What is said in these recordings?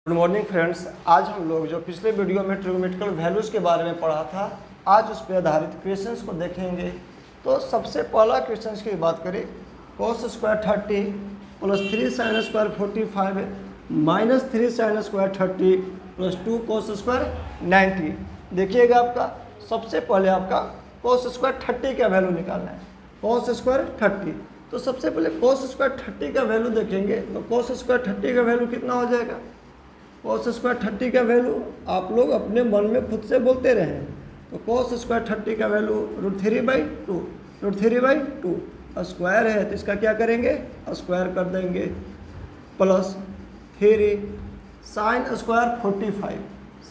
Good morning friends. आज हम लोग जो पिछले वीडियो में ट्रिग्नोमेट्रिकल वैल्यूज़ के बारे में पढ़ा था, आज उस पर आधारित क्वेश्चंस को देखेंगे। तो सबसे पहला क्वेश्चंस की बात करें, cos square 30 plus 3 sine square 45 minus 3 sine square 30 plus 2 cos square 90। देखिएगा, आपका सबसे पहले आपका cos स्क्वायर 30 का वैल्यू निकालना है। cos स्क्वायर 30, तो सबसे पहले cos स्क्वायर 30 का वैल्यू देखेंगे। तो cos स्क्वायर 30 का वैल्यू कितना हो जाएगा? cos स्क्वायर 30 का वैल्यू आप लोग अपने मन में खुद से बोलते रहें। तो cos स्क्वायर 30 का वैल्यू √3/2, √3/2 स्क्वायर है, तो इसका क्या करेंगे? स्क्वायर कर देंगे। Plus 3 sine square 45,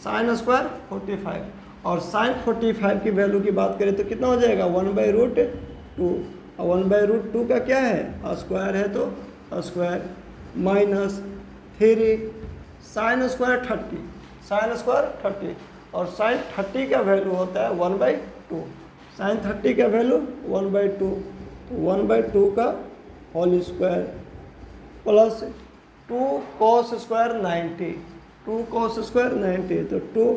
sign square 45, और साइन 45 की वैल्यू की बात करें तो कितना हो जाएगा? 1/√2, और 1/√2 का क्या है? स्क्वायर है, तो square minus 3 sine square 30, sign square 30, और साइन 30 का वैल्यू होता है 1/2, साइन 30 का वैल्यू 1/2, 1/2 का whole square plus 2 cos square 90, 2 cos square 90, तो 2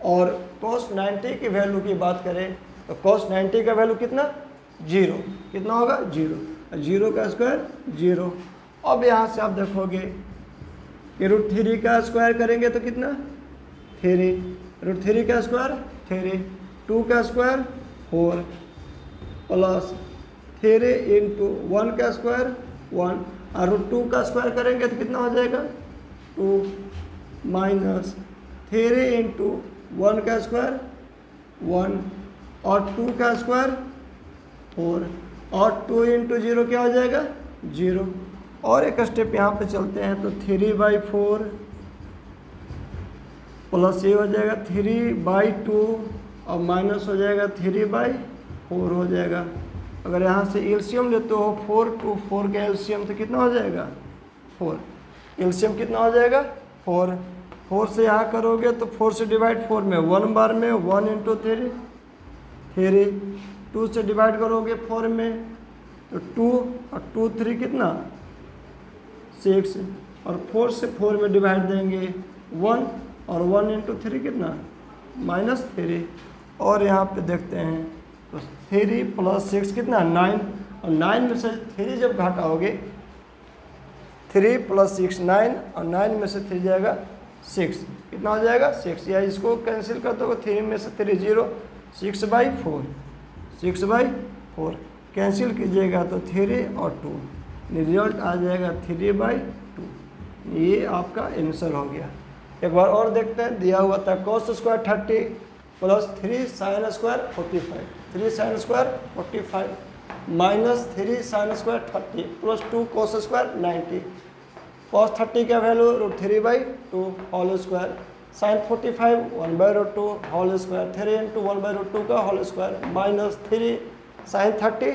और cos 90 की वैल्यू की बात करें तो cos 90 का वैल्यू कितना? 0। कितना होगा? 0। 0 का स्क्वायर 0। अब यहाँ से आप देखोगे कि √3 का स्क्वायर करेंगे तो कितना? 3, √3 का स्क्वायर 3, 2 का स्क्वायर 4 प्लस 3 इंटू 1 का स्क्वायर 1, और √2 का स्क्वायर करेंगे तो कितना हो जाएगा? 2 माइनस 3 इंटू 1 का स्क्वायर 1, और 2 का स्क्वायर 4, और 2 इंटू 0 क्या हो जाएगा? 0। और एक स्टेप यहाँ पे चलते हैं, तो 3/4 प्लस ये हो जाएगा 3/2, और माइनस हो जाएगा 3/4 हो जाएगा। अगर यहाँ से एलसीएम लेते हो 4 to 4 का एलसीएम तो कितना हो जाएगा? 4। एलसीएम कितना हो जाएगा? 4। 4 से यहाँ करोगे तो 4 से डिवाइड 4 में 1 बार में 1 इंटू 3, 2 से डिवाइड करोगे 4 में तो 2, और 2 3 कितना? 6, और 4 से 4 में डिवाइड देंगे 1, और 1 इंटू 3 कितना? -3। और यहाँ पे देखते हैं तो 3 प्लस 6 कितना? 9, और 9 में से 3 जब घटाओगे 3 प्लस 6 9, और 9 में से 3 जाएगा 6, कितना हो जाएगा? 6। या इसको कैंसिल कर दो, 3 में से 3 0, 6/4, 6/4 कैंसिल कीजिएगा तो 3 और 2, रिजल्ट आ जाएगा 3/2। ये आपका आंसर हो गया। एक बार और देखते हैं, दिया हुआ था cos square 30 plus 3 sine square 45, 3 sine square 45 minus 3 sine square 30 plus 2 cos square 90। cos 30 का value √3/2 whole square, sine 45 1/√2 whole square, 3 into 1/√2 का होल स्क्वायर, माइनस 3 साइन 30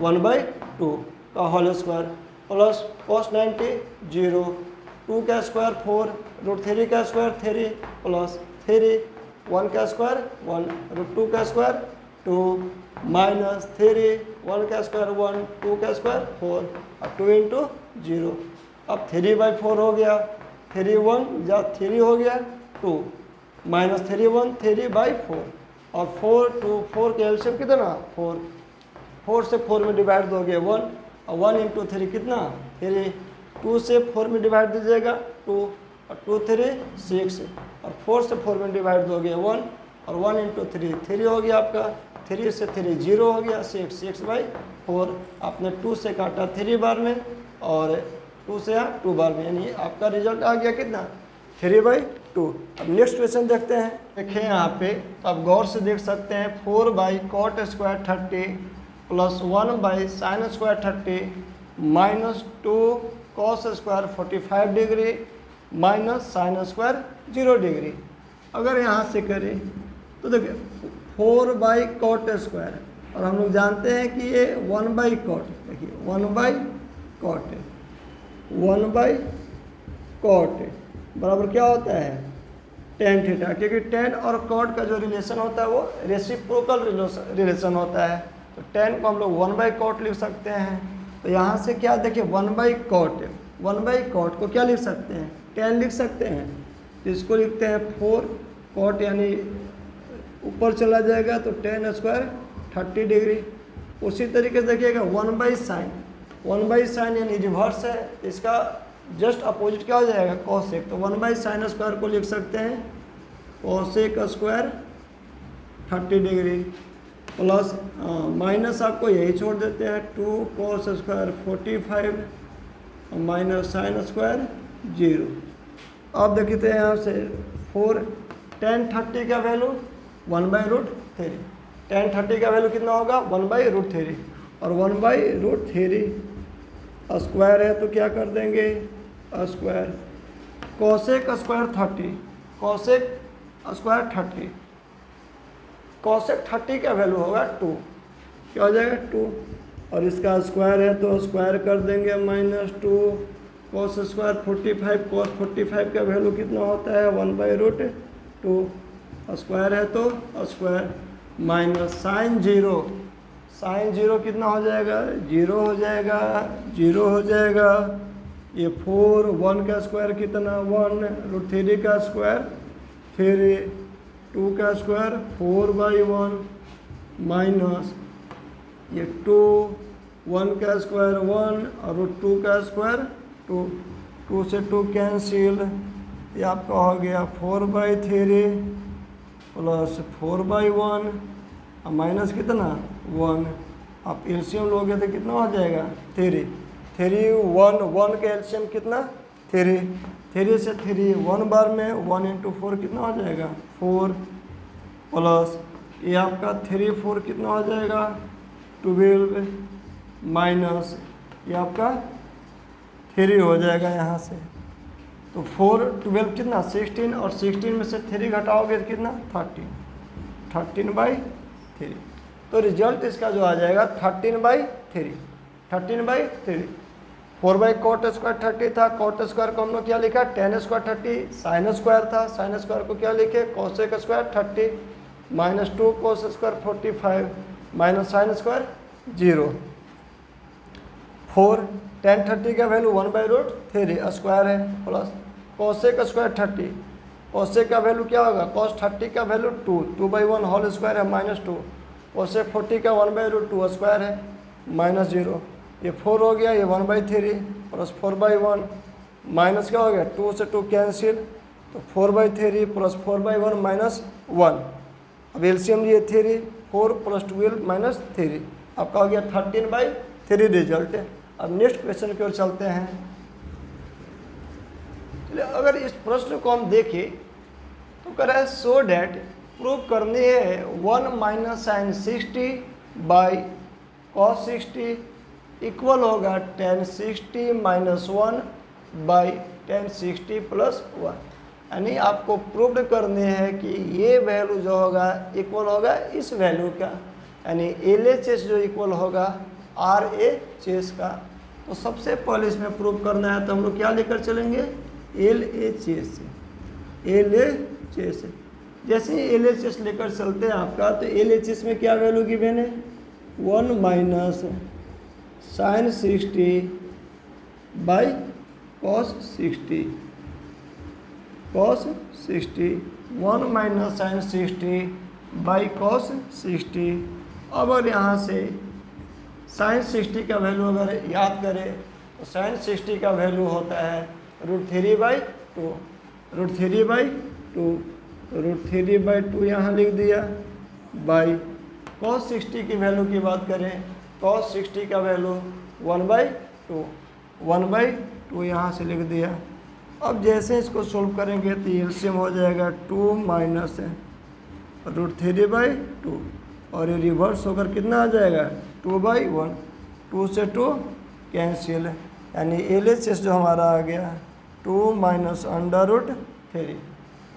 1/2 का होल स्क्वायर, प्लस cos 90 0, 2 का स्क्वायर 4, √3 का स्क्वायर 3, प्लस 3 1 का square 1, √2 का square 2, minus 3 1 का square 1, 2 का square 4, और 2 इंटू 0। अब 3/4 हो गया, 3 1 या 3 हो गया 2, माइनस 3 1 3/4, और 4 2 4 के एलसीएम कितना? 4, 4 से 4 में डिवाइड दोगे 1, और 1 इंटू 3 कितना? 3, 2 से 4 में डिवाइड दीजिएगा 2, और 2 3 6, और 4 से 4 में डिवाइड दोगे 1, और 1 इंटू 3 3 हो गया आपका, 3 से 3 0 हो गया 6, 6/4। आपने 2 से काटा 3 बार में, और 2 से यहाँ 2 बार में, यानी आपका रिजल्ट आ गया कितना? 3/2। अब नेक्स्ट क्वेश्चन देखते हैं। देखिए यहाँ पे तो आप गौर से देख सकते हैं, 4/cot square 30 plus 1/sin square 30 minus 2 cos square 45 degree minus sine square 0 degree. अगर यहाँ से करें तो देखिए 4/cot स्क्वायर, और हम लोग जानते हैं कि ये 1/cot, देखिए 1/cot, 1/cot बराबर क्या होता है? tan थीटा, क्योंकि tan और cot का जो रिलेशन होता है वो रेसिप्रोकल रिलेशन होता है। तो tan को हम लोग 1/cot लिख सकते हैं। तो यहाँ से क्या देखिए 1/cot, 1/cot को क्या लिख सकते हैं? 10 लिख सकते हैं, तो इसको लिखते हैं 4 कॉट, यानी ऊपर चला जाएगा तो 10 स्क्वायर 30 डिग्री। उसी तरीके से देखिएगा 1/sin, 1/sin यानी रिवर्स है, इसका जस्ट अपोजिट क्या हो जाएगा, कॉसेक। तो 1/sin स्क्वायर को लिख सकते हैं cosec square 30 degree plus minus आपको यही छोड़ देते हैं 2 cos square 45 minus sine square 0। अब देखते हैं यहाँ से 4 tan 30 का वैल्यू 1/√3, tan 30 का वैल्यू कितना होगा 1/√3, और 1/√3 स्क्वायर है तो क्या कर देंगे square cosec square 30, cosec square 30, cosec 30 का वैल्यू होगा 2, क्या हो जाएगा 2, और इसका स्क्वायर है तो स्क्वायर कर देंगे -2 cos स्क्वायर 45, cos 45 का वैल्यू कितना होता है 1/√2, स्क्वायर है तो स्क्वायर माइनस साइन 0, साइन 0 कितना हो जाएगा 0 हो जाएगा, 0 हो जाएगा। ये 4 1 का स्क्वायर कितना 1√3 का स्क्वायर 3, 2 का स्क्वायर 4/1 माइनस ये 2 1 का स्क्वायर 1 और 2 का स्क्वायर 2, 2 से 2 कैंसिल, ये आपका हो गया 4/3 प्लस 4/1 माइनस कितना 1, आप एलसीएम लोगे तो कितना हो जाएगा 3, 1 1 का एलसीएम कितना 3, 3 से 3 1 बार में 1 × 4 कितना हो जाएगा 4 प्लस ये आपका 3 4 कितना हो जाएगा 12 माइनस ये आपका 3 हो जाएगा यहाँ से, तो 4 12 कितना 16, और 16 में से 3 घटाओगे तो कितना 13/3, तो रिजल्ट इसका जो आ जाएगा 13/3, 13/3। 4/cot स्क्वायर 30 था, cot स्क्वायर को हम लोग क्या लिखा tan स्क्वायर 30, साइन स्क्वायर था, साइन स्क्वायर को क्या लिखे cosec square 30 minus 2 cos square 45 minus sine square 0। 4 tan 30 का वैल्यू 1/√3 स्क्वायर है प्लस cosec स्क्वायर 30, cosec का वैल्यू क्या होगा cos 30 का वैल्यू 2/1 होल स्क्वायर है -2, cosec 40 का 1/√2 स्क्वायर है -0, ये 4 हो गया, ये 1/3 प्लस 4/1 माइनस क्या हो गया 2 से 2 कैंसिल, तो 4/3 प्लस 4/1 माइनस 1, अब एलसीएम लिए 3, 4 प्लस 12 माइनस 3, आपका हो गया 13/3 रिजल्ट है। अब नेक्स्ट क्वेश्चन की ओर चलते हैं। चलिए अगर इस प्रश्न को हम देखें तो कह रहा है सो डैट प्रूव करनी है 1 - sin 60 cos 60 इक्वल होगा tan 60 - 1 tan 60 + 1, यानी आपको प्रूव करनी है कि ये वैल्यू जो होगा इक्वल होगा इस वैल्यू का, यानी LHS जो इक्वल होगा RHS का। तो सबसे पहले इसमें प्रूव करना है तो हम लोग क्या लेकर चलेंगे LHS, LHS। जैसे ही LHS लेकर चलते हैं आपका, तो LHS में क्या वैल्यू गिवन है 1 - sin 60 cos 60, cos 60 1 - sin 60 cos 60। अब अगर यहाँ से sin 60 का वैल्यू अगर याद करें तो sin 60 का वैल्यू होता है √3/2, √3/2, √3/2 यहाँ लिख दिया बाई cos 60 की वैल्यू की बात करें, cos 60 का वैल्यू 1/2, 1/2 यहाँ से लिख दिया। अब जैसे इसको सोल्व करेंगे तो एलसीएम हो जाएगा 2 माइनस √3/2, और ये रिवर्स होकर कितना आ जाएगा 2/1, 2 से 2 कैंसिल, यानी LHS जो हमारा आ गया 2 - √3,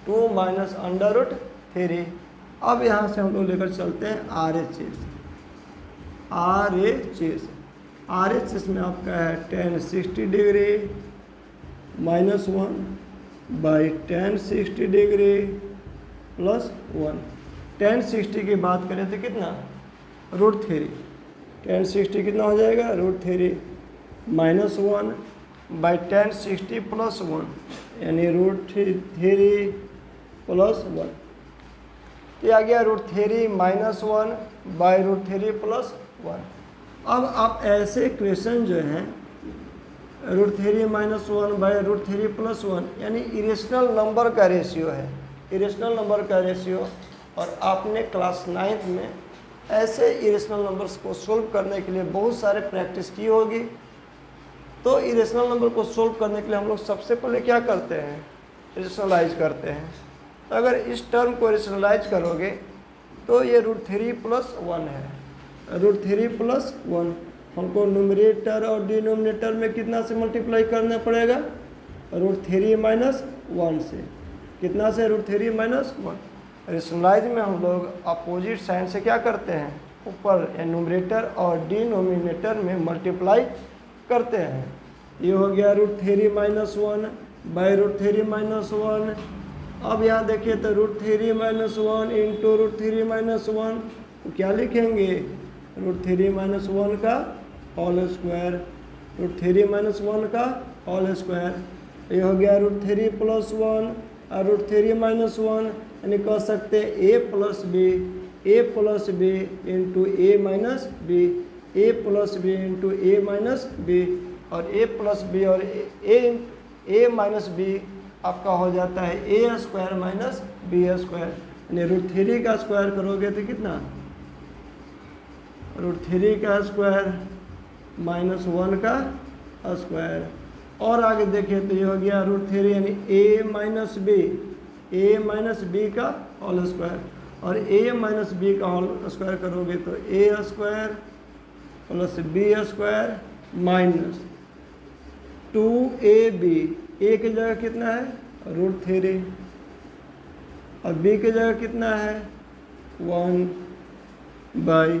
2 - √3। अब यहाँ से हम लोग लेकर चलते हैं RHS, RHS, RHS में आपका है tan 60 degree -1 tan 60 degree + 1। tan 60 की बात करें तो कितना √3, tan 60 कितना हो जाएगा √3 -1 tan 60 + 1, यानी √3 + 1। तो आ गया √3 - 1 बाई √3 + 1। अब आप ऐसे क्वेश्चन जो हैं √3 - 1 बाई √3 + 1 यानी इरेशनल नंबर का रेशियो है, इरेशनल नंबर का रेशियो। और आपने क्लास 9th में ऐसे इरेशनल नंबर्स को सोल्व करने के लिए बहुत सारे प्रैक्टिस की होगी। तो इरेशनल नंबर को सोल्व करने के लिए हम लोग सबसे पहले क्या करते हैं, रेशनलाइज करते हैं। तो अगर इस टर्म को रेशनलाइज करोगे तो ये √3 + 1 है, √3 + 1। हमको न्यूमरेटर और डिनोमिनेटर में कितना से मल्टीप्लाई करना पड़ेगा, √3 - 1 से। कितना से, √3 - 1। रेशनलाइज में हम लोग अपोजिट साइन से क्या करते हैं, ऊपर न्यूमरेटर और डिनोमिनेटर में मल्टीप्लाई करते हैं। ये हो गया √3 - 1 बाई √3 - 1। अब यहाँ देखिए तो √3 - 1 इंटू √3 - 1 तो क्या लिखेंगे, √3 - 1 का होल स्क्वायर, √3 - 1 का होल स्क्वायर। ये हो गया √3 + 1 और √3 - 1 यानी कह सकते हैं a + b into a - b, a + b into a - b। और a + b और a - b आपका हो जाता है a² - b²। यानी √3 का स्क्वायर करोगे तो कितना, √3 का स्क्वायर -1 का स्क्वायर। और आगे देखिए तो ये हो गया √3 यानी a - b का होल स्क्वायर। और a - b का होल स्क्वायर करोगे तो a² + b² minus 2ab। a की जगह कितना है, √3 और b की जगह कितना है, 1 बाई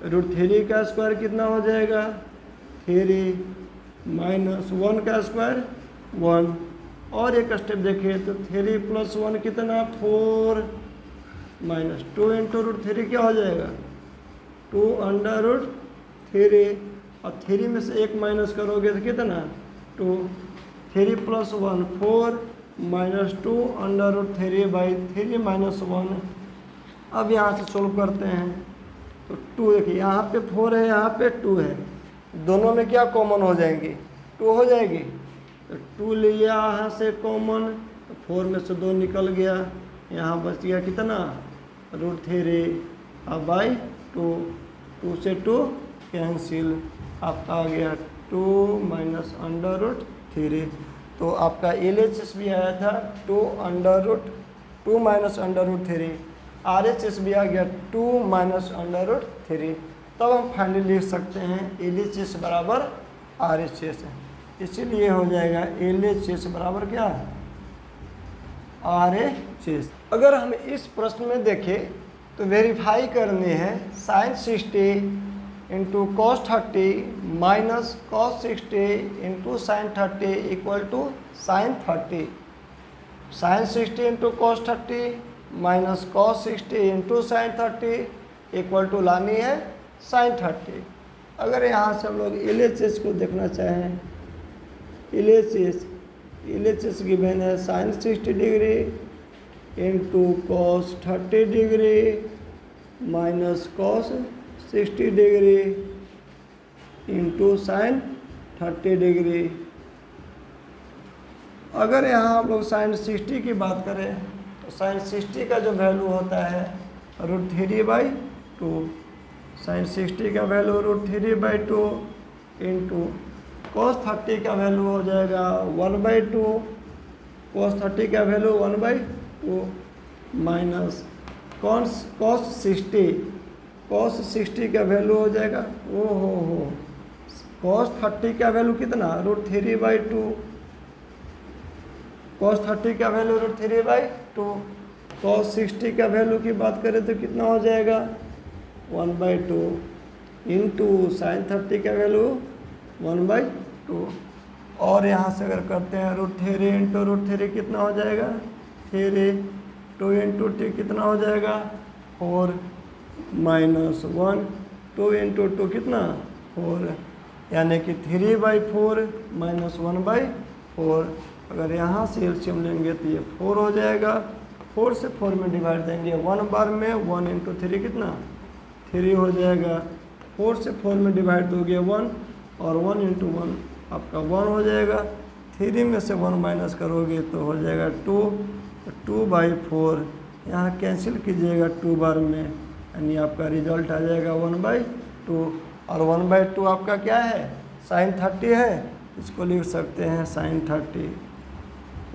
√3 का स्क्वायर कितना हो जाएगा, 3 माइनस 1 का स्क्वायर 1। और एक स्टेप देखिए तो 3 + 1 कितना, 4 माइनस 2 इंटू √3 क्या हो जाएगा, 2√3। और 3 में से 1 माइनस करोगे तो कितना, 2। 3 + 1 4 माइनस 2√3 बाई 3 - 1। अब यहाँ से सोल्व करते हैं तो 2, देखिए यहाँ पे 4 है, यहाँ पे 2 है, दोनों में क्या कॉमन हो जाएंगी, 2 हो जाएगी। तो 2 लिया यहाँ से कॉमन, तो 4 में से 2 निकल गया, यहाँ बच गया कितना, √3 अब बाई 2, 2 से 2 कैंसिल, आपका आ गया 2 माइनस √3। तो आपका LHS भी आया था 2 माइनस √3, RHS भी आ गया 2 माइनस √3। तब हम फाइनली लिख सकते हैं LHS बराबर RHS, इसीलिए हो जाएगा LHS बराबर क्या, RHS। अगर हम इस प्रश्न में देखें तो वेरीफाई करनी है sin 60 into cos 30 minus cos 60 into sin 30 equal to sin 30। sin 60 into cos 30 minus cos 60 into sin 30 equal to लानी है sin 30। अगर यहाँ से हम लोग LHS को देखना चाहें, LHS गिवन है sin 60 degree into cos 30 degree minus cos 60 degree into sin 30 degree. अगर यहाँ हम लोग sin 60 की बात करें तो sin 60 का जो वैल्यू होता है √3/2, sin 60 का वैल्यू √3/2 इंटू cos 30 का वैल्यू हो जाएगा 1/2, cos 30 का वैल्यू 1/2 माइनस cos 60 का वैल्यू हो जाएगा cos 30 का वैल्यू कितना, √3/2, cos 30 का वैल्यू √3/2। cos 60 का वैल्यू की बात करें तो कितना हो जाएगा 1/2 इंटू sin 30 का वैल्यू 1/2। और यहाँ से अगर करते हैं √3 इंटू √3 कितना हो जाएगा 3, 2 इंटू 2 कितना हो जाएगा 4 माइनस 1, 2 इंटू 2 कितना 4, यानी कि 3/4 माइनस 1/4 अगर यहाँ से एलसीएम लेंगे तो ये 4 हो जाएगा। 4 से 4 में डिवाइड देंगे 1 बार में, 1 इंटू 3 कितना 3 हो जाएगा। 4 से 4 में डिवाइड दोगे 1 और 1 इंटू 1 आपका 1 हो जाएगा। 3 में से 1 माइनस करोगे तो हो जाएगा 2, 2/4 यहाँ कैंसिल कीजिएगा 2 बार में, यानी आपका रिजल्ट आ जाएगा 1/2। और 1/2 आपका क्या है sin 30 है, इसको लिख सकते हैं sin 30।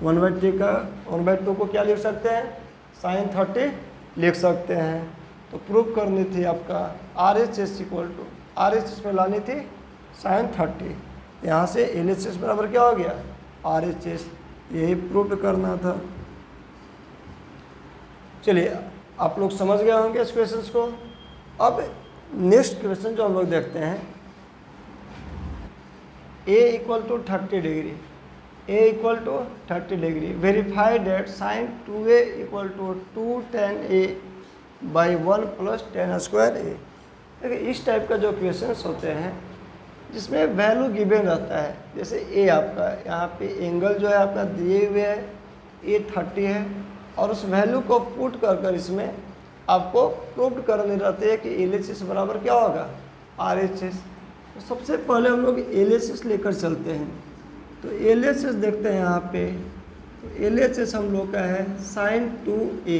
1/2 को क्या लिख सकते हैं sin 30 लिख सकते हैं। तो प्रूव करनी थी आपका RHS इक्वल टू RHS में लानी थी sin 30, यहाँ से LHS बराबर क्या हो गया RHS, यही प्रूव करना था। चलिए आप लोग समझ गए होंगे इस क्वेश्चन को। अब नेक्स्ट क्वेश्चन जो हम लोग देखते हैं, A equal to 30 degree, A equal to 30 degree, verify that sine 2A equal to 2 tan A by 1 plus tan square A। देखिए इस टाइप का जो क्वेश्चंस होते हैं जिसमें वैल्यू गिवन रहता है, जैसे A आपका यहाँ पे एंगल जो है आपका दिए हुए है A 30 है, और उस वैल्यू को पुट कर इसमें आपको प्रूव करने रहते हैं कि LHS बराबर क्या होगा RHS। तो सबसे पहले हम लोग LHS लेकर चलते हैं। तो LHS देखते हैं यहाँ पे, तो LHS हम लोग का है sin 2A,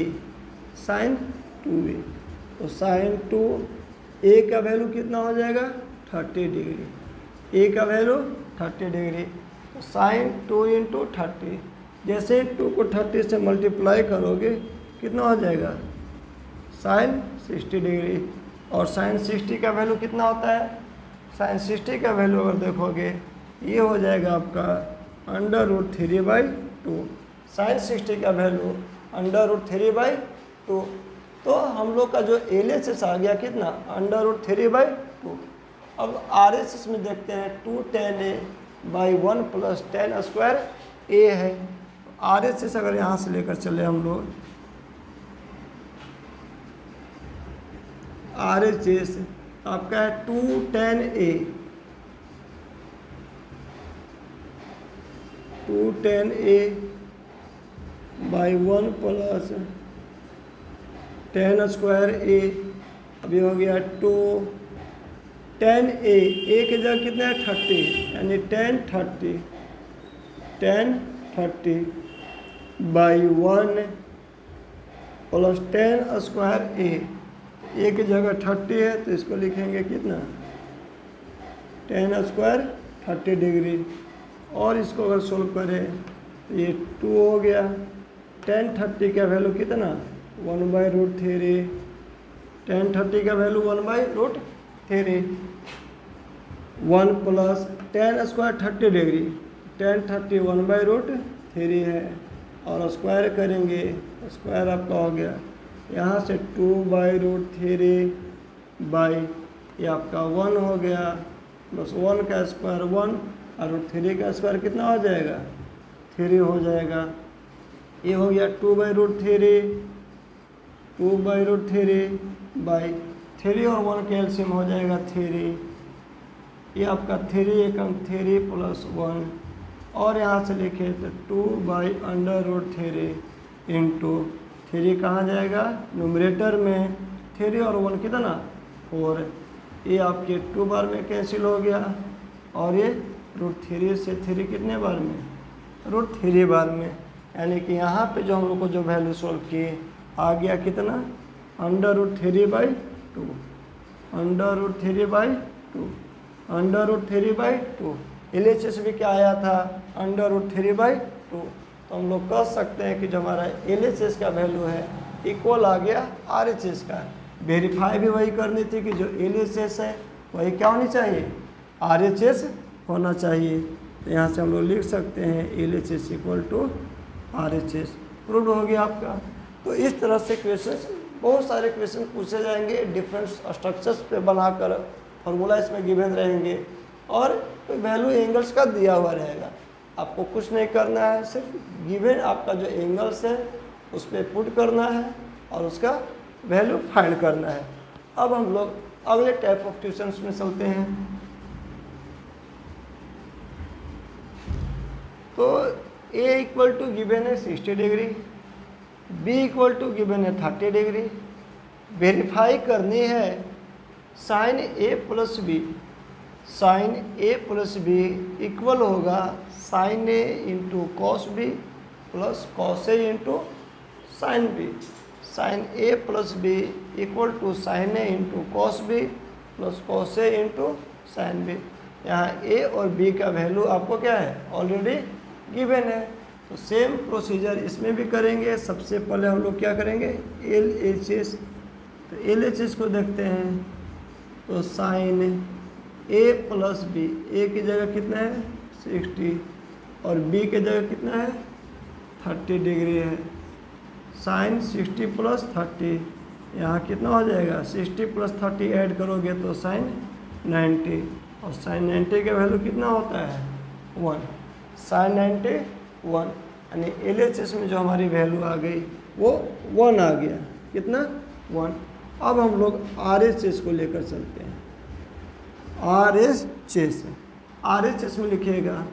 sin 2A। तो sin 2A का वैल्यू कितना हो जाएगा 30 डिग्री, A का वैल्यू 30 डिग्री। तो sin 2 इंटू 30, जैसे 2 को 30 से मल्टीप्लाई करोगे कितना हो जाएगा sin 60 डिग्री। और sin 60 का वैल्यू कितना होता है, sin 60 का वैल्यू अगर देखोगे ये हो जाएगा आपका √3/2। sin 60 का वैल्यू √3/2। तो हम लोग का जो LHS आ गया कितना √3/2। अब RHS में देखते हैं 2 tan A by 1 plus tan square A है। RHS अगर यहाँ से लेकर चले हम लोग, RHS आपका है 2 tan A, 2 tan A by 1 plus tan square A। अभी हो गया 2 tan A, A की जगह कितना है 30, यानी tan 30 by 1 plus tan square A। A की जगह 30 है तो इसको लिखेंगे कितना tan स्क्वायर 30 डिग्री। और इसको अगर सोल्व करें तो ये 2 हो गया। tan 30 का वैल्यू कितना 1/√3, tan 30 का value 1/√3। 1 plus tan square 30 degree, tan 30 1/√3 है, और स्क्वायर करेंगे स्क्वायर आपका हो गया यहाँ से 2/√3 बाई ये आपका 1 हो गया, बस 1 का स्क्वायर 1 और 3 का स्क्वायर कितना हो जाएगा 3 हो जाएगा। ये हो गया 2/√3 बाई 3 और 1 का एलसीएम हो जाएगा 3। ये आपका 3 एकम 3 प्लस 1, और यहाँ से लिखे तो 2/√3 इंटू 3 कहाँ जाएगा न्यूमरेटर में, 3 और 1 कितना 4। ये आपके 2 बार में कैंसिल हो गया, और ये √3 से 3 कितने बार में √3 बार में, यानी कि यहाँ पे जो हम लोग को जो वैल्यू सॉल्व किए आ गया कितना √3/2, √3/2। LHS भी क्या आया था √3/2। तो हम लोग कह सकते हैं कि जो हमारा LHS का वैल्यू है इक्वल आ गया RHS का। वेरीफाई भी वही करनी थी कि जो LHS है वही क्या होनी चाहिए RHS होना चाहिए। तो यहाँ से हम लोग लिख सकते हैं LHS equal to RHS। Prove हो गया आपका। तो इस तरह से क्वेश्चंस, बहुत सारे क्वेश्चन पूछे जाएंगे, डिफरेंट स्ट्रक्चर्स पे बनाकर फॉर्मूला इसमें गिवन रहेंगे, और वैल्यू एंगल्स का दिया हुआ रहेगा। आपको कुछ नहीं करना है, सिर्फ गिवन आपका जो एंगल्स है उस पर पुट करना है और उसका वैल्यू फाइंड करना है। अब हम लोग अगले टाइप ऑफ ट्यूशंस में चलते हैं। तो ए इक्वल टू गिवन है 60 डिग्री, बी इक्वल टू गिवन है 30 डिग्री। वेरीफाई करनी है sine A plus B, sine A plus B equal होगा sine A into cos B plus cos A into sine B. Sine A plus B equal to sine A into cos B plus cos A into sine B. यहाँ A और B का value आपको क्या है, already given है। तो same procedure इसमें भी करेंगे। सबसे पहले हम लोग क्या करेंगे, एल एच एस। तो एल एच एस को देखते हैं। तो sine A plus B, A की जगह कितना है 60 और बी की जगह कितना है 30 डिग्री है। साइन 60 प्लस 30, यहाँ कितना हो जाएगा 60 प्लस 30 ऐड करोगे तो साइन 90, और साइन 90 का वैल्यू कितना होता है 1। साइन 90 1, यानी एल एच एस में जो हमारी वैल्यू आ गई वो 1 आ गया। कितना 1। अब हम लोग आर एच एस को लेकर चलते हैं। R H S, R H S में लिखिएगा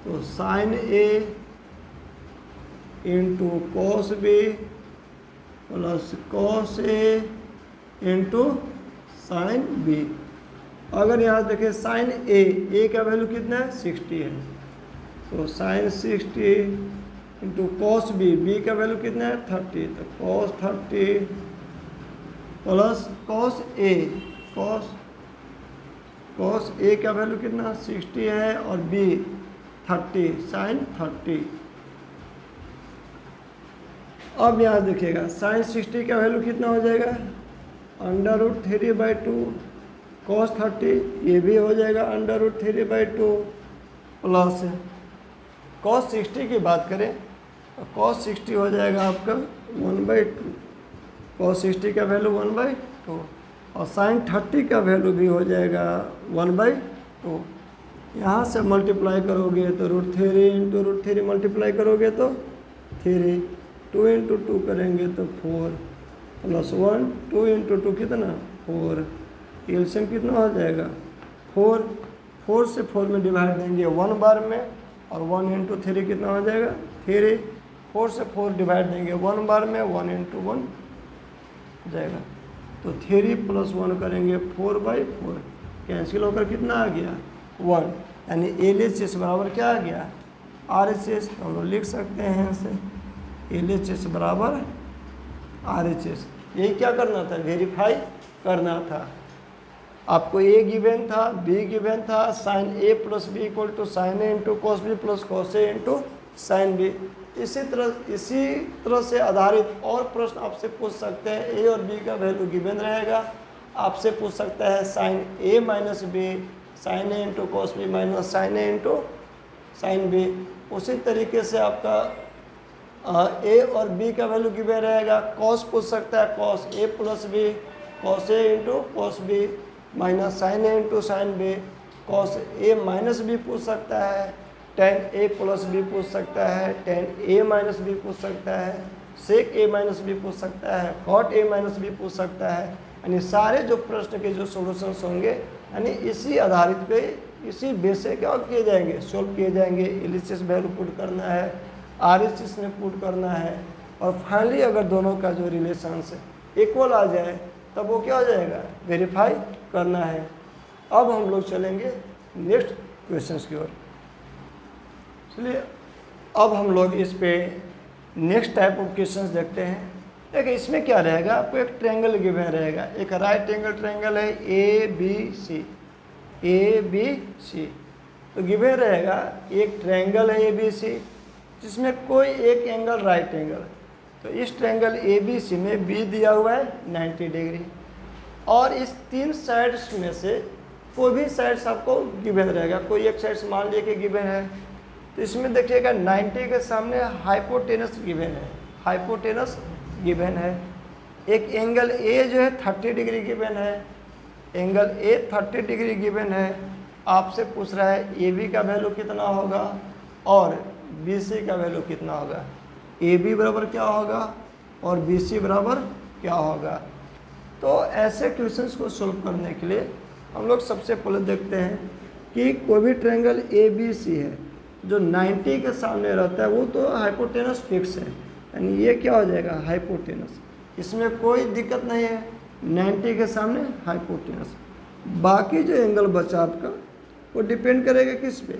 तो sine A into cos B plus cos A into sine B. अगर यहाँ देखें साइन ए का वैल्यू कितना है 60 है, तो साइन 60 इंटू कॉस बी का वैल्यू कितना है 30, तो cos 30 plus cos A, cos A का वैल्यू कितना 60 है और बी 30, साइन 30। अब यहाँ देखिएगा साइन 60 का वैल्यू कितना हो जाएगा √3/2, कॉस 30 ये भी हो जाएगा √3/2 प्लस कॉस 60 की बात करें तो कॉस 60 हो जाएगा आपका 1/2, कॉस 60 का वैल्यू 1/2 और साइन 30 का वैल्यू भी हो जाएगा 1/2। यहाँ से मल्टीप्लाई करोगे तो √3 इंटू √3 मल्टीप्लाई करोगे तो 3, 2 इंटू 2 करेंगे तो 4 प्लस 1, 2 इंटू 2 कितना 4, एलसीएम कितना हो जाएगा 4, 4 से 4 में डिवाइड देंगे 1 बार में, और 1 इंटू 3 कितना हो जाएगा 3, 4 से 4 डिवाइड देंगे 1 बार में, 1 इंटू 1 हो जाएगा। तो 3 प्लस 1 करेंगे 4/4, कैंसिल होकर कितना आ गया 1, यानी एल एच एस बराबर क्या आ गया आर एच एस। तो हम लोग लिख सकते हैं यहाँ से एल एच एस बराबर आर एच एस। यही क्या करना था, वेरीफाई करना था। आपको ए गिवन था, बी गिवन था, sine A plus B equal to sine A into cos B plus cos A into sine B. इसी तरह से आधारित और प्रश्न आपसे पूछ सकते हैं। ए और बी का वैल्यू गिवन रहेगा, आपसे पूछ सकता है sine A minus B, sine A into cos B minus sine A into sine B. उसी तरीके से आपका ए और बी का वैल्यू गिवन रहेगा। कॉस पूछ सकता है cos A plus B, cos A into cos B minus sine A into sine B. Cos A minus B पूछ सकता है, टेन ए प्लस बी पूछ सकता है, टेन ए माइनस बी पूछ सकता है, सेक ए माइनस बी पूछ सकता है, कॉट ए माइनस बी पूछ सकता है। यानी सारे जो प्रश्न के जो सॉल्यूशंस होंगे यानी इसी आधारित पे, इसी बेस से क्या किए जाएंगे, सोल्व किए जाएंगे। एलएचएस वैल्यू पुट करना है, आरएचएस में पुट करना है, और फाइनली अगर दोनों का जो रिलेशंस इक्वल आ जाए तब वो क्या हो जाएगा, वेरीफाई करना है। अब हम लोग चलेंगे नेक्स्ट क्वेश्चंस की ओर। चलिए अब हम लोग इस पे नेक्स्ट टाइप ऑफ क्वेश्चंस देखते हैं। देखिए इसमें क्या रहेगा, आपको एक ट्रायंगल गिवन रहेगा, एक राइट एंगल ट्रायंगल है ए बी सी। तो गिवन रहेगा एक ट्रायंगल है ए बी सी जिसमें कोई एक एंगल राइट एंगल। तो इस ट्रायंगल ए बी सी में बी दिया हुआ है 90 डिग्री, और इस तीन साइड्स में से कोई भी साइड्स आपको गिवन रहेगा। कोई एक साइड्स मान लीजिए कि गिवन है, तो इसमें देखिएगा 90 के सामने हाइपोटेनस गिवन है, हाइपोटेनस गिवन है। एक एंगल ए जो है 30 डिग्री गिवन है, एंगल ए 30 डिग्री गिवन है। आपसे पूछ रहा है ए बी का वैल्यू कितना होगा और बी सी का वैल्यू कितना होगा, ए बी बराबर क्या होगा और बी सी बराबर क्या होगा। तो ऐसे क्वेश्चंस को सोल्व करने के लिए हम लोग सबसे पहले देखते हैं कि कोई भी ट्रायंगल ए बी सी है, जो 90 के सामने रहता है वो तो हाइपोटेनस फिक्स है, यानी ये क्या हो जाएगा हाइपोटेनस, इसमें कोई दिक्कत नहीं है, 90 के सामने हाइपोटेनस। बाकी जो एंगल बचा आपका वो डिपेंड करेगा किस पे,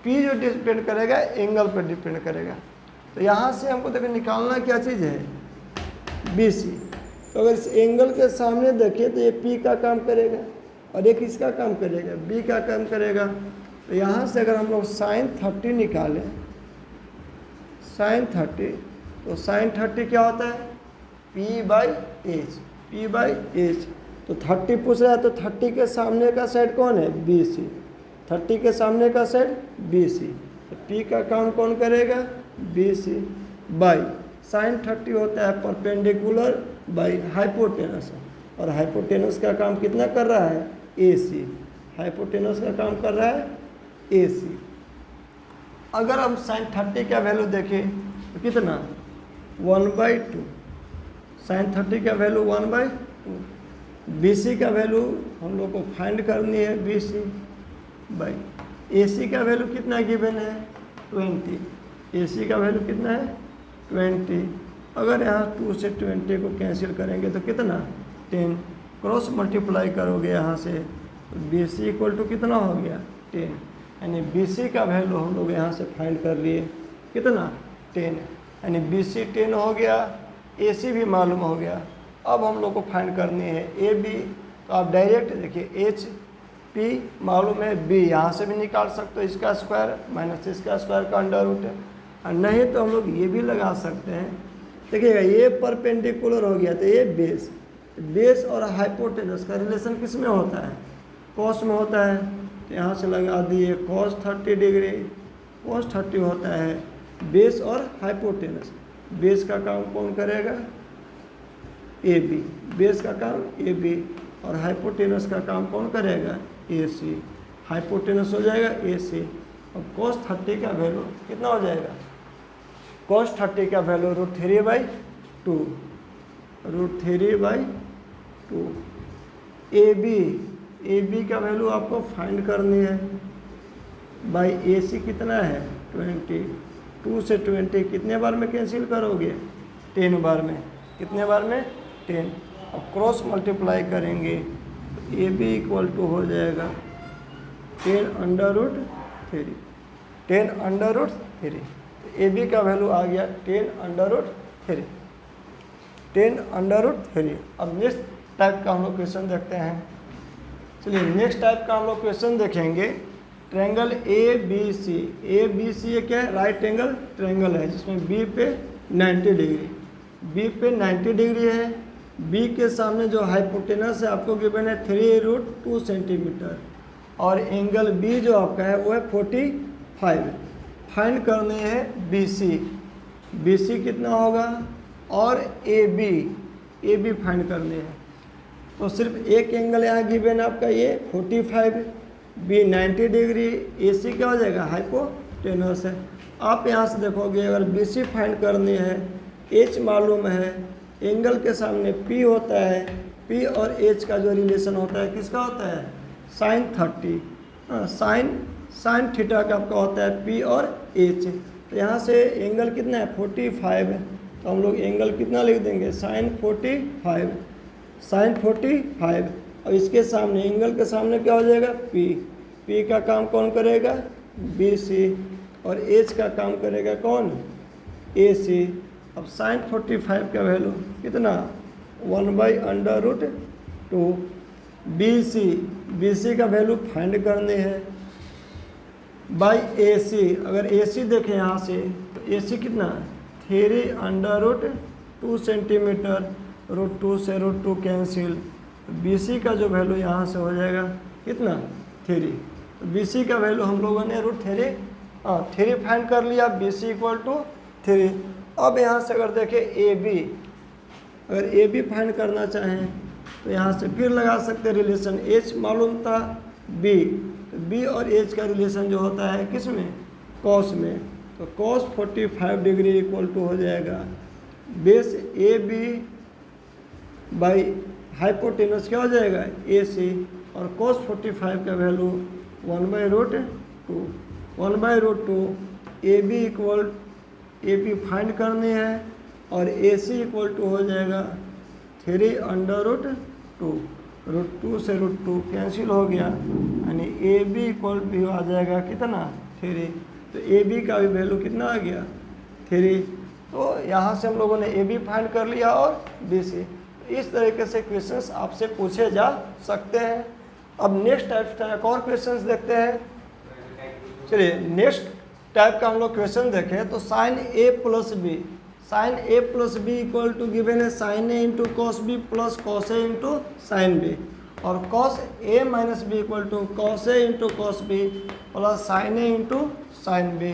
पी जो डिपेंड करेगा एंगल पर डिपेंड करेगा। तो यहाँ से हमको देखो निकालना क्या चीज़ है बी सी। तो अगर इस एंगल के सामने देखिए तो ये पी का काम करेगा और एक इसका काम करेगा, बी का काम करेगा। तो यहाँ से अगर हम लोग साइन 30 निकालें, साइन 30, तो साइन 30 क्या होता है P by H, P by H. तो 30 पूछ रहा है तो 30 के सामने का साइड कौन है बी सी, 30 के सामने का साइड बी सी। तो पी का काम कौन करेगा बी सी बाई साइन 30 होता है परपेंडिकुलर बाई हाइपोटेनस, और हाइपोटेनस का काम कितना कर रहा है ए सी, हाइपोटेनस का काम कर रहा है ए सी। अगर हम साइन 30 का वैल्यू देखें तो कितना 1/2, साइन 30 का वैल्यू 1/2, बी सी का वैल्यू हम लोग को फाइंड करनी है बी सी बाई ए सी का वैल्यू कितना गिवन है 20, ए सी का वैल्यू कितना है 20। अगर यहाँ 2 से 20 को कैंसिल करेंगे तो कितना 10, क्रॉस मल्टीप्लाई करोगे यहाँ से तो बी सी इक्वल टू कितना हो गया 10, यानी बी सी का वैल्यू हम लोग यहाँ से फाइंड कर लिए कितना 10, यानी बी सी 10 हो गया, ए सी भी मालूम हो गया। अब हम लोग को फाइंड करनी है ए बी, तो आप डायरेक्ट देखिए एच पी मालूम है, बी यहाँ से भी निकाल सकते हो, इसका स्क्वायर माइनस इसका स्क्वायर का अंडर रूट है, और नहीं तो हम लोग ये भी लगा सकते हैं। देखिएगा ये परपेंडिकुलर हो गया तो ये बेस, बेस और हाइपोटेनस का रिलेशन किस में होता है कॉस में होता है, तो यहाँ से लगा दिए कॉस 30 डिग्री, कॉस 30 होता है बेस और हाइपोटेनस। बेस का काम कौन करेगा ए बी, बेस का काम ए बी, और हाइपोटेनस का काम कौन करेगा ए सी, हाइपोटेनस हो जाएगा ए सी। और cos 30 का वैल्यू कितना हो जाएगा cos 30 का वैल्यू √3/2, √3/2। ए बी का वैल्यू आपको फाइंड करनी है बाई ए सी कितना है 20, 2 से 20 कितने बार में कैंसिल करोगे 10 बार में, कितने बार में 10, और क्रॉस मल्टीप्लाई करेंगे तो ए बी इक्वल टू हो जाएगा 10√3, 10√3। तो ए बी का वैल्यू आ गया 10√3, 10√3। अब नेक्स्ट टाइप का हम लोग क्वेश्चन देखते हैं। चलिए नेक्स्ट टाइप का हम लोग क्वेश्चन देखेंगे, triangle A B C. A B C ये क्या है राइट एंगल ट्रायंगल है, जिसमें बी पे 90 डिग्री, बी पे 90 डिग्री है। बी के सामने जो हाइपोटेनस है आपको गिवन है 3√2 सेंटीमीटर, और एंगल बी जो आपका है वो है 45। फाइंड करनी है बी सी, बी सी कितना होगा, और ए बी फाइंड करनी है। तो सिर्फ एक एंगल यहाँ गिवन है आपका ये 45, बी 90 डिग्री, ए सी क्या हो जाएगा हाइपोटेनस है। आप यहाँ से देखोगे अगर बी सी फाइंड करनी है, एच मालूम है, एंगल के सामने पी होता है, पी और एच का जो रिलेशन होता है किसका होता है साइन 30, साइन थीटा का आपका होता है पी और एच। तो यहाँ से एंगल कितना है 45 है, तो हम लोग एंगल कितना लिख देंगे साइन 45, साइन 45, और इसके सामने एंगल के सामने क्या हो जाएगा पी, पी का काम कौन करेगा बी सी, और एच का काम करेगा कौन ए सी। अब साइन 45 का वैल्यू कितना 1/√2, बी सी का वैल्यू फाइंड करने है बाई ए सी। अगर ए सी देखें यहाँ से तो ए सी कितना 3√2 सेंटीमीटर, √2 से √2 कैंसिल, बी सी का जो वैल्यू यहाँ से हो जाएगा कितना 3। तो बी सी का वैल्यू हम लोगों ने √3 फाइंड कर लिया, बी सी इक्वल टू 3। अब यहाँ से अगर देखें ए बी, अगर ए बी फाइंड करना चाहें तो यहाँ से फिर लगा सकते हैं रिलेशन, एच मालूम था बी, तो बी और एच का रिलेशन जो होता है किस में कॉस में, तो कॉस 45 डिग्री इक्वल टू हो जाएगा base A B by hypotenuse क्या हो जाएगा ए सी, और कॉस 45 का वैल्यू 1/√2, 1/√2 ए बी फाइंड करनी है और ए सी इक्वल टू हो जाएगा 3/√2। √2 से √2 कैंसिल हो गया, यानी ए बी इक्वल भी आ जाएगा कितना 3। तो ए बी का भी वैल्यू कितना आ गया 3। तो यहाँ से हम लोगों ने ए बी फाइंड कर लिया और बी सी। इस तरीके से क्वेश्चंस आपसे पूछे जा सकते हैं। अब नेक्स्ट टाइप का एक और क्वेश्चंस देखते हैं। चलिए नेक्स्ट टाइप का हम लोग क्वेश्चन देखें तो sine A plus B, sine A plus B equal to given है sine A into cos B plus cos A into sine B, और cos A minus B equal to cos A into cos B plus sine A into sine B,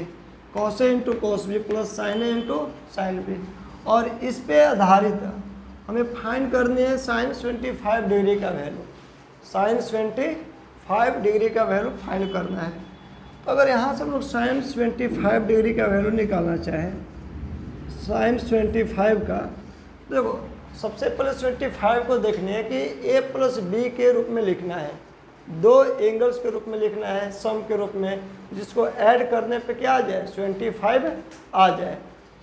cos A into cos B plus sine A into sine B. और इस पे आधारित हमें find करनी है sine 25 degree का value, sign 25 degree का value find करना है। तो अगर यहाँ से हम लोग साइन 25 डिग्री का वैल्यू निकालना चाहें, साइन 25 का, देखो सबसे पहले 25 को देखने है कि a प्लस बी के रूप में लिखना है, दो एंगल्स के रूप में लिखना है, सम के रूप में, जिसको ऐड करने पे क्या आ जाए 25 आ जाए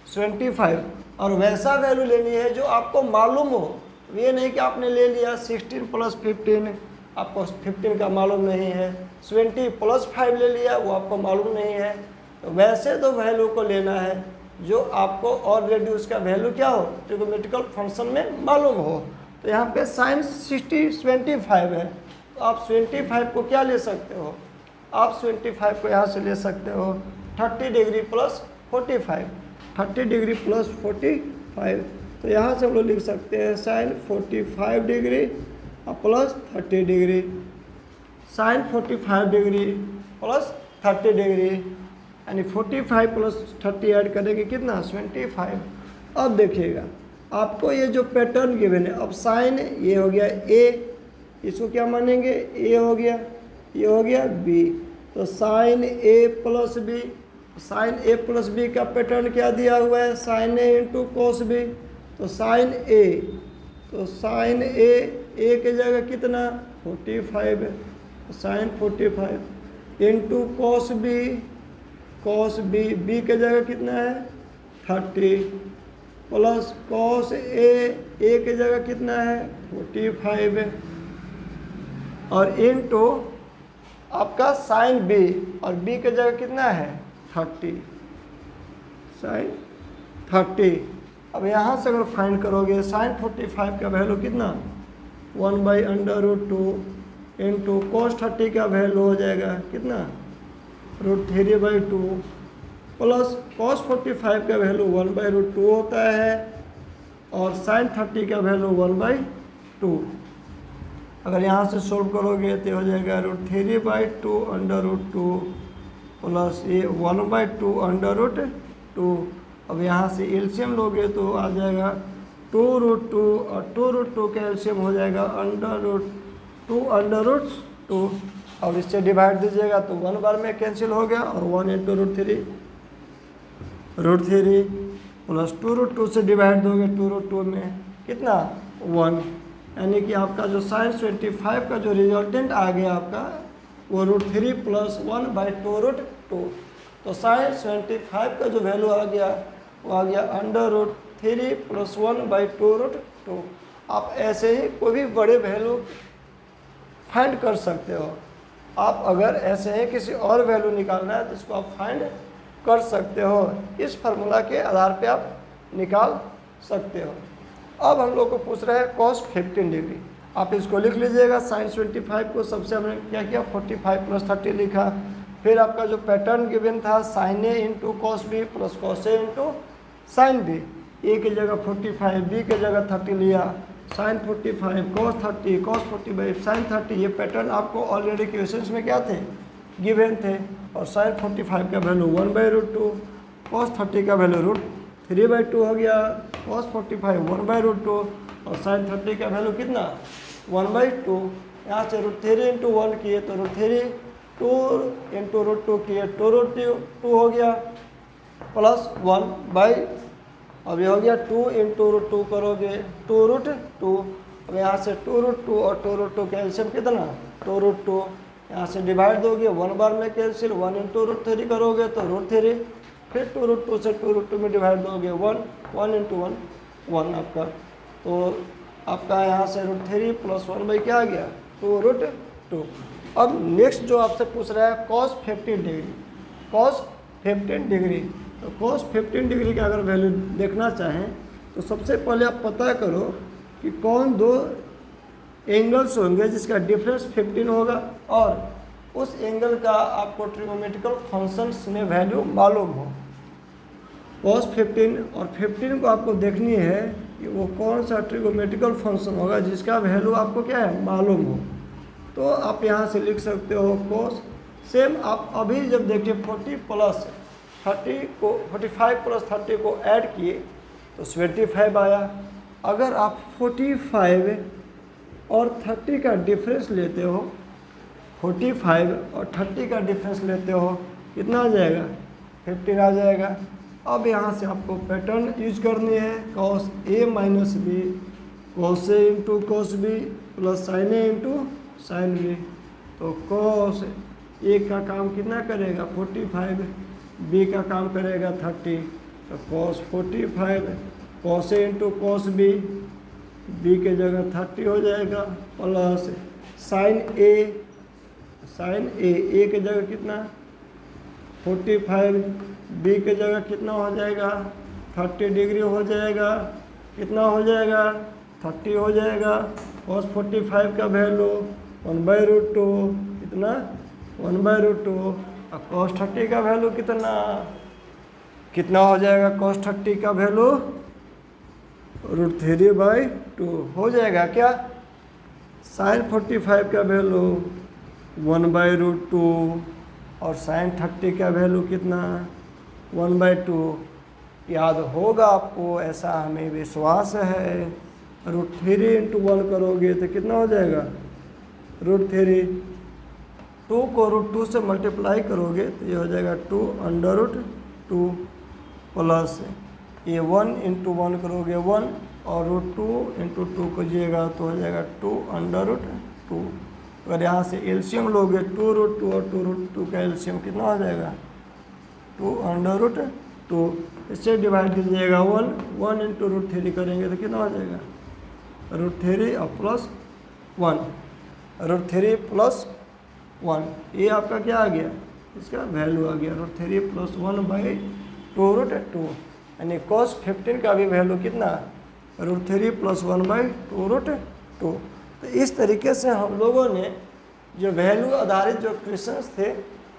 25। और वैसा वैल्यू लेनी है जो आपको मालूम हो, ये नहीं कि आपने ले लिया 16 प्लस 15, आपको 15 का मालूम नहीं है, 20 प्लस 5 ले लिया वो आपको मालूम नहीं है। तो वैसे तो वैल्यू को लेना है जो आपको ऑलरेडी उसका वैल्यू क्या हो ट्रिग्नोमेट्रिकल फंक्शन में मालूम हो। तो यहाँ पे साइन 25 है, तो आप 25 को क्या ले सकते हो, आप 25 को यहाँ से ले सकते हो 30 डिग्री प्लस 45, 30 डिग्री प्लस 45। तो यहाँ से हम लोग लिख सकते हैं sine 45 degree plus 30 degree, sine 45 degree plus 30 degree, यानी 45 प्लस 30 ऐड करेंगे कितना 25। अब देखिएगा आपको ये जो पैटर्न गिवन है, अब साइन ये हो गया ए, इसको क्या मानेंगे ए हो गया, ये हो गया बी, तो sine A plus B, sine A plus B का पैटर्न क्या दिया हुआ है sine A into cos B, तो साइन ए, तो साइन ए की जगह कितना 45 है, sine 45 into cos B, cos B, B के जगह कितना है 30 प्लस कॉस ए के जगह कितना है 45 है, और इनटू आपका साइन बी, और बी के जगह कितना है 30, साइन 30। अब यहाँ से अगर फाइंड करोगे साइन 45 का वैल्यू कितना 1/√2 इंटू कॉस 30 का वैल्यू हो जाएगा कितना √3/2 प्लस कॉस 45 का वैल्यू 1/√2 होता है, और साइन 30 का वैल्यू 1/2। अगर यहाँ से सोल्व करोगे तो हो जाएगा √3/2 प्लस ये 1/2 अब यहाँ से एलसीएम लोगे तो आ जाएगा 2√2, और 2√2 का एलसीएम हो जाएगा √2 और इससे डिवाइड दीजिएगा तो 1 बार में कैंसिल हो गया, और 1 इंटू √3 प्लस 2√2 से डिवाइड दोगे 2√2 में कितना 1, यानी कि आपका जो साइन 25 का जो रिजल्टेंट आ गया आपका वो √3 प्लस 1/2√2। तो साइन 25 का जो वैल्यू आ गया वो आ गया √3 प्लस 1/2√2। आप ऐसे ही कोई भी बड़े वैल्यू फाइंड कर सकते हो। आप अगर ऐसे ही किसी और वैल्यू निकालना है तो इसको आप फाइंड कर सकते हो, इस फार्मूला के आधार पे आप निकाल सकते हो। अब हम लोग को पूछ रहे हैं कॉस 15 डिग्री, आप इसको लिख लीजिएगा। साइन 25 को सबसे हमने क्या किया 45 प्लस 30 लिखा, फिर आपका जो पैटर्न गिवन था sine A into cos B plus cos A into sine B, A की जगह 45 बी की जगह 30 लिया, साइन 45 कॉस 30 कॉस 45 साइन 30। ये पैटर्न आपको ऑलरेडी क्वेश्चंस में क्या थे गिवन थे। और साइन 45 का वैल्यू 1/√2, कॉस 30 का वैल्यू √3/2 हो गया, कॉस 45 1/√2, और साइन 30 का वैल्यू कितना 1/2। यहाँ से √3 इंटू 1 किए तो √3, 2 इंटू √2 किए 2√2 हो गया, प्लस 1/, अब ये हो गया 2 इंटू √2 करोगे 2√2। अब यहाँ से 2√2 और 2√2 का एलसीएम कितना 2√2, यहाँ से डिवाइड दोगे 1 बार में कैंसिल, 1 इंटू √3 करोगे तो √3, फिर 2√2 से 2√2 में डिवाइड दोगे 1 इंटू 1 आपका, तो आपका यहाँ से √3 + 1 बाई क्या आ गया 2√2। अब नेक्स्ट जो आपसे पूछ रहा है cos 15 डिग्री, cos 15 डिग्री, तो cos 15 डिग्री का अगर वैल्यू देखना चाहें तो सबसे पहले आप पता करो कि कौन दो एंगल्स होंगे जिसका डिफरेंस 15 होगा और उस एंगल का आपको ट्रिग्नोमेट्रिकल फंक्शंस में वैल्यू मालूम हो। cos 15 और 15 को आपको देखनी है कि वो कौन सा ट्रिग्नोमेट्रिकल फंक्शन होगा जिसका वैल्यू आपको क्या है मालूम हो। तो आप यहाँ से लिख सकते हो cos, सेम आप अभी जब देखिए 45 + 30 को ऐड किए तो 75 आया। अगर आप 45 और 30 का डिफरेंस लेते हो, 45 और 30 का डिफरेंस लेते हो, कितना आ जाएगा 15 आ जाएगा। अब यहाँ से आपको पैटर्न यूज करनी है, cos A - B, cos A into cos B plus sin A into sin B। तो cos A का काम कितना करेगा 45, B का काम करेगा 30, तो cos 45 cos A into cos B, B के जगह 30 हो जाएगा, प्लस sin A A के जगह कितना 45, B के जगह कितना हो जाएगा 30 डिग्री हो जाएगा, कितना हो जाएगा 30 हो जाएगा। cos 45 का वैल्यू 1/√2, कितना 1/√2, और cos 30 का वैल्यू कितना हो जाएगा cos 30 का वैल्यू √3/2 हो जाएगा क्या। sin 45 का वैल्यू 1/√2 और sin 30 का वैल्यू कितना 1/2। याद होगा आपको, ऐसा हमें विश्वास है। √3 इंटू 1 करोगे तो कितना हो जाएगा √3, 2 को √2 से मल्टीप्लाई करोगे तो ये हो जाएगा 2/√2 प्लस ये 1 इंटू 1 करोगे 1 और √2 इंटू 2 कीजिएगा तो हो जाएगा 2/√2। अगर यहाँ से एलसीएम लोगे 2√2 और 2√2 का एलसीएम कितना हो जाएगा 2/√2। इससे डिवाइड कीजिएगा 1 इंटू √3 करेंगे तो कितना हो जाएगा √3 और प्लस 1, √3 + 1, ये आपका क्या आ गया इसका वैल्यू आ गया √3 + 1/2√2, यानी cos 15 का भी वैल्यू कितना √3 + 1/2√2। तो इस तरीके से हम लोगों ने जो वैल्यू आधारित जो क्वेश्चंस थे,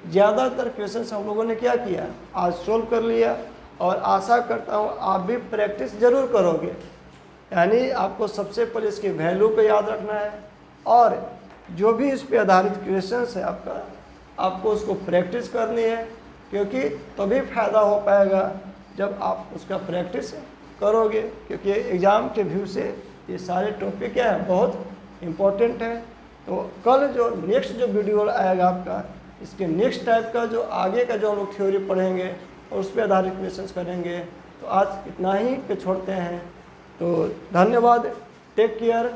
ज़्यादातर क्वेश्चंस हम लोगों ने क्या किया आज सोल्व कर लिया, और आशा करता हूँ आप भी प्रैक्टिस ज़रूर करोगे। यानी आपको सबसे पहले इसकी वैल्यू को याद रखना है और जो भी इस पे आधारित क्वेश्चंस है आपको उसको प्रैक्टिस करनी है, क्योंकि तभी फायदा हो पाएगा जब आप उसका प्रैक्टिस करोगे। क्योंकि एग्ज़ाम के व्यू से ये सारे टॉपिक क्या है बहुत इम्पोर्टेंट है। तो कल जो नेक्स्ट जो वीडियो आएगा आपका, इसके नेक्स्ट टाइप का जो आगे का जो हम लोग थ्योरी पढ़ेंगे और उस पर आधारित क्वेश्चंस करेंगे। तो आज इतना ही पे छोड़ते हैं। तो धन्यवाद, टेक केयर।